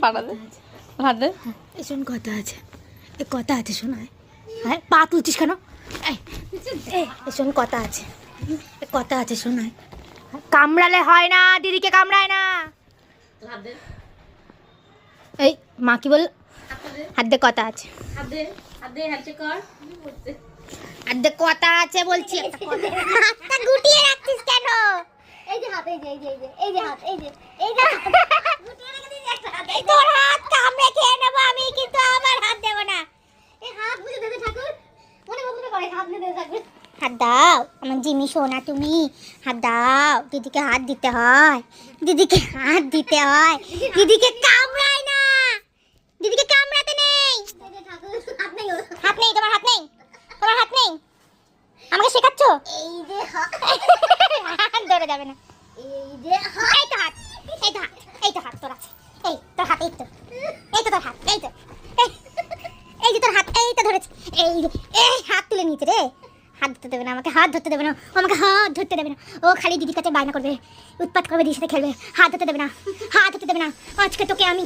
পাঠাতে হাতে শোন কথা আছে, এ কথা আছে শোনায়। হ্যাঁ পা তুলছিস কেন? শোন কথা আছে, এ কথা আছে শোনায়। কামড়ালে হয় না, দিদিকে কামড়ায় না। এই মা কি বল? হাত দে, কথা আছে। হাত দে, কথা আছে বলছি। হাতটা গুটিয়ে রাখছিস কেন? এই যে হাত, এই যে এই যে হাত, এই যে গুটিয়ে রেখে দিস একটা হাত। এই তোর হাত কামড়ে খেয়ে নেব আমি, কিন্তু আমার হাত দেব না। এই হাত বুঝে দেবে ঠাকুর, মনে মনে করে হাত নিয়ে দেবে ঠাকুর। হাত দাও আমার জিমি সোনা, তুমি হাত দাও। দিদিকে হাত দিতে হয়, দিদিকে হাত দিতে হয়। দিদিকে কামড়ায় না, দিদিকে কামড়াতে নেই। হাত নেই, হাত নেই, তোমার হাত নেই, তোমার হাত নেই। আমাকে শেখাচ্ছ? এই যে হাত ধরে যাবে না। এই যে এই তো হাত, এই তো হাত, এই তো হাত তোর আছে। এই তোর হাত, এই তো, এই তো তোর হাত, এই তো, এই যে তোর হাত, এই তো ধরেছে। এই যে এই হাত তুলে নিয়েছে রে। হাত ধরতে দেবে না আমাকে, হাত ধরতে দেবে না, আমাকে হাত ধরতে দেবে না। ও খালি দিদির কাছে বায়না করবে, উৎপাত করবে, দিদির সাথে খেলবে। হাত ধরতে দেবে না, হাত ধরতে দেবে না। আজকে তোকে আমি